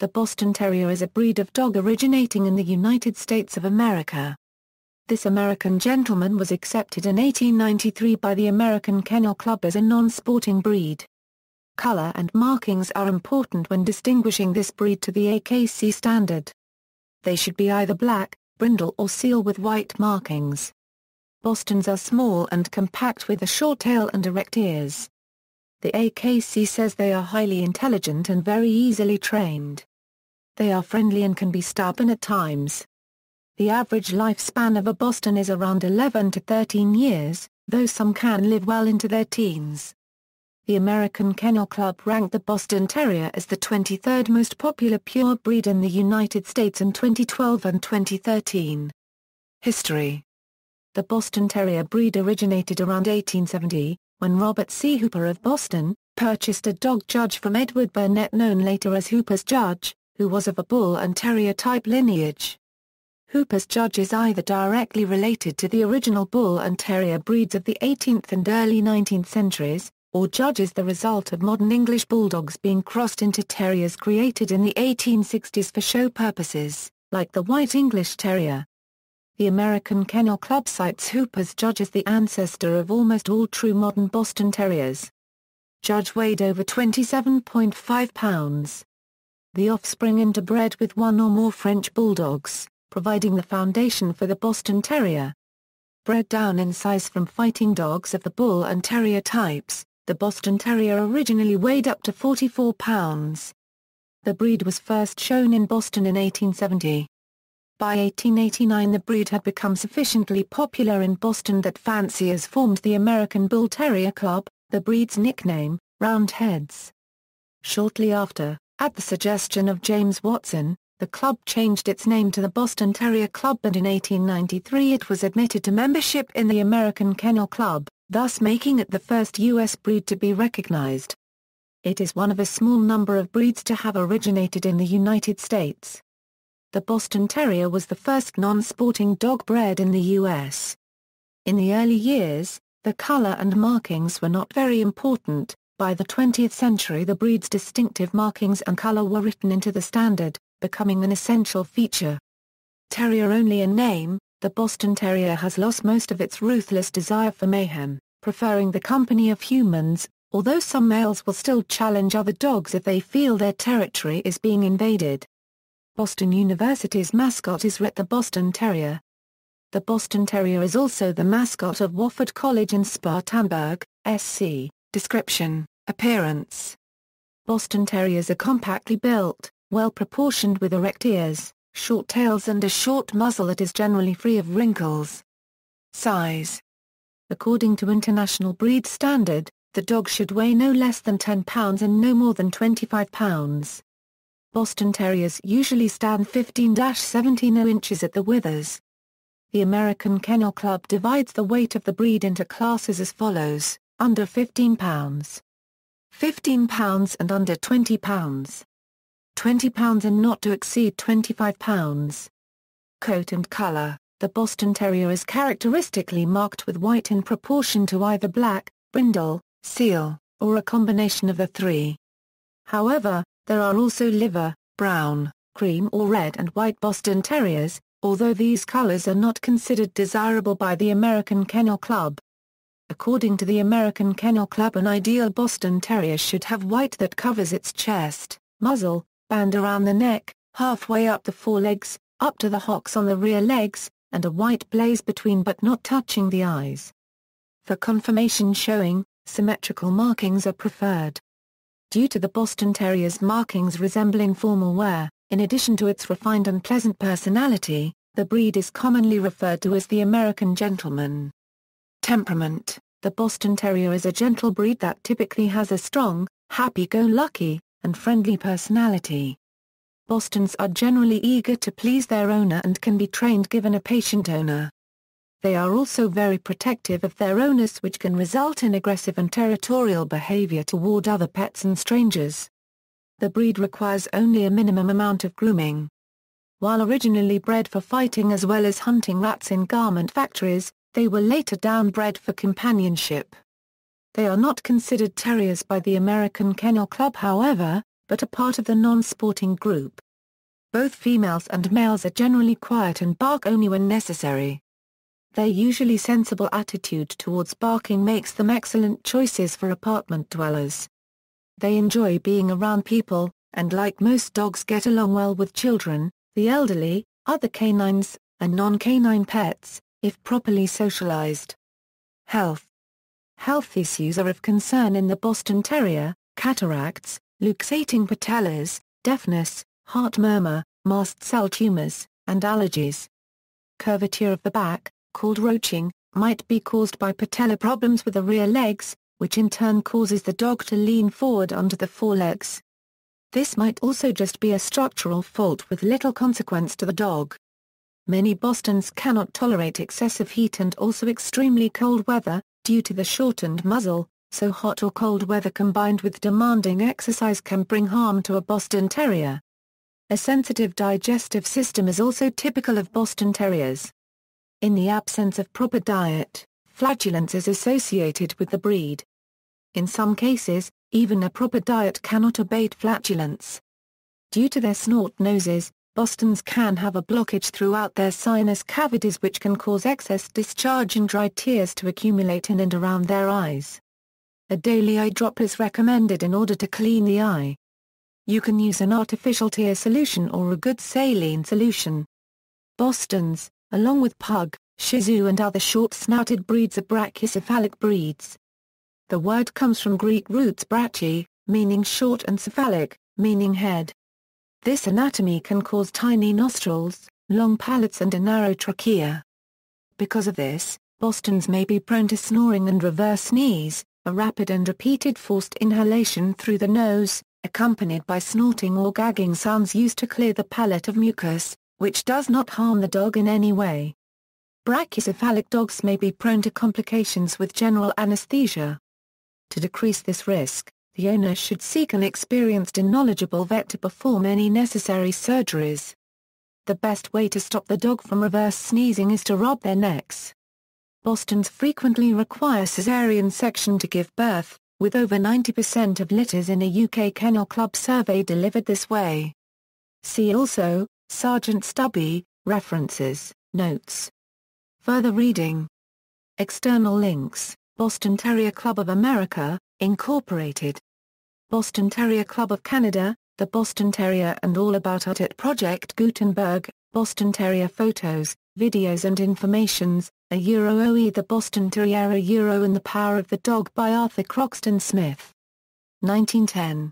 The Boston Terrier is a breed of dog originating in the United States of America. This American gentleman was accepted in 1893 by the American Kennel Club as a non-sporting breed. Color and markings are important when distinguishing this breed to the AKC standard. They should be either black, brindle or seal with white markings. Bostons are small and compact with a short tail and erect ears. The AKC says they are highly intelligent and very easily trained. They are friendly and can be stubborn at times. The average lifespan of a Boston is around 11 to 13 years, though some can live well into their teens. The American Kennel Club ranked the Boston Terrier as the 23rd most popular pure breed in the United States in 2012 and 2013. History. The Boston Terrier breed originated around 1870, when Robert C. Hooper of Boston purchased a dog Judge from Edward Burnett, known later as Hooper's Judge, who was of a Bull and Terrier type lineage. Hooper's Judge is either directly related to the original Bull and Terrier breeds of the 18th and early 19th centuries, or Judge is the result of modern English Bulldogs being crossed into Terriers created in the 1860s for show purposes, like the White English Terrier. The American Kennel Club cites Hooper's Judge as the ancestor of almost all true modern Boston Terriers. Judge weighed over 27.5 pounds. The offspring interbred with one or more French Bulldogs, providing the foundation for the Boston Terrier. Bred down in size from fighting dogs of the Bull and Terrier types, the Boston Terrier originally weighed up to 44 pounds. The breed was first shown in Boston in 1870. By 1889 the breed had become sufficiently popular in Boston that fanciers formed the American Bull Terrier Club, the breed's nickname, Roundheads. Shortly after, at the suggestion of James Watson, the club changed its name to the Boston Terrier Club, and in 1893 it was admitted to membership in the American Kennel Club, thus making it the first U.S. breed to be recognized. It is one of a small number of breeds to have originated in the United States. The Boston Terrier was the first non-sporting dog bred in the U.S. In the early years, the color and markings were not very important. By the 20th century the breed's distinctive markings and color were written into the standard, becoming an essential feature. Terrier only in name, the Boston Terrier has lost most of its ruthless desire for mayhem, preferring the company of humans, although some males will still challenge other dogs if they feel their territory is being invaded. Boston University's mascot is Rhett the Boston Terrier. The Boston Terrier is also the mascot of Wofford College in Spartanburg, SC. Description, appearance. Boston Terriers are compactly built, well-proportioned with erect ears, short tails and a short muzzle that is generally free of wrinkles. Size. According to International Breed Standard, the dog should weigh no less than 10 pounds and no more than 25 pounds. Boston Terriers usually stand 15-17 inches at the withers. The American Kennel Club divides the weight of the breed into classes as follows: under 15 pounds, 15 pounds and under 20 pounds, 20 pounds and not to exceed 25 pounds. Coat and color. The Boston Terrier is characteristically marked with white in proportion to either black, brindle, seal, or a combination of the three. However, there are also liver, brown, cream or red and white Boston Terriers, although these colors are not considered desirable by the American Kennel Club. According to the American Kennel Club, an ideal Boston Terrier should have white that covers its chest, muzzle, band around the neck, halfway up the forelegs, up to the hocks on the rear legs, and a white blaze between but not touching the eyes. For conformation showing, symmetrical markings are preferred. Due to the Boston Terrier's markings resembling formal wear, in addition to its refined and pleasant personality, the breed is commonly referred to as the American gentleman. Temperament. The Boston Terrier is a gentle breed that typically has a strong, happy-go-lucky, and friendly personality. Bostons are generally eager to please their owner and can be trained given a patient owner. They are also very protective of their owners, which can result in aggressive and territorial behavior toward other pets and strangers. The breed requires only a minimum amount of grooming. While originally bred for fighting as well as hunting rats in garment factories, they were later downbred for companionship. They are not considered terriers by the American Kennel Club. However, but a part of the non-sporting group. Both females and males are generally quiet and bark only when necessary. Their usually sensible attitude towards barking makes them excellent choices for apartment dwellers. They enjoy being around people, and like most dogs get along well with children, the elderly, other canines, and non-canine pets, if properly socialized. Health issues are of concern in the Boston Terrier: cataracts, luxating patellas, deafness, heart murmur, mast cell tumors, and allergies. Curvature of the back, called roaching, might be caused by patella problems with the rear legs, which in turn causes the dog to lean forward onto the forelegs. This might also just be a structural fault with little consequence to the dog. Many Bostons cannot tolerate excessive heat and also extremely cold weather, due to the shortened muzzle, so hot or cold weather combined with demanding exercise can bring harm to a Boston Terrier. A sensitive digestive system is also typical of Boston Terriers. In the absence of proper diet, flatulence is associated with the breed. In some cases, even a proper diet cannot abate flatulence. Due to their snort noses, Bostons can have a blockage throughout their sinus cavities which can cause excess discharge and dry tears to accumulate in and around their eyes. A daily eye drop is recommended in order to clean the eye. You can use an artificial tear solution or a good saline solution. Bostons, along with Pug, Shih Tzu and other short-snouted breeds are brachycephalic breeds. The word comes from Greek roots brachy, meaning short, and cephalic, meaning head. This anatomy can cause tiny nostrils, long palates and a narrow trachea. Because of this, Bostons may be prone to snoring and reverse sneeze, a rapid and repeated forced inhalation through the nose, accompanied by snorting or gagging sounds used to clear the palate of mucus, which does not harm the dog in any way. Brachycephalic dogs may be prone to complications with general anesthesia. To decrease this risk, the owner should seek an experienced and knowledgeable vet to perform any necessary surgeries. The best way to stop the dog from reverse sneezing is to rub their necks. Bostons frequently require caesarean section to give birth, with over 90% of litters in a UK Kennel Club survey delivered this way. See also, Sergeant Stubby, references, notes. Further reading. External links: Boston Terrier Club of America, Incorporated. Boston Terrier Club of Canada, the Boston Terrier and All About It at Project Gutenberg, Boston Terrier photos, videos and informations, OE The Boston Terrier and the Power of the Dog by Arthur Croxton Smith. 1910.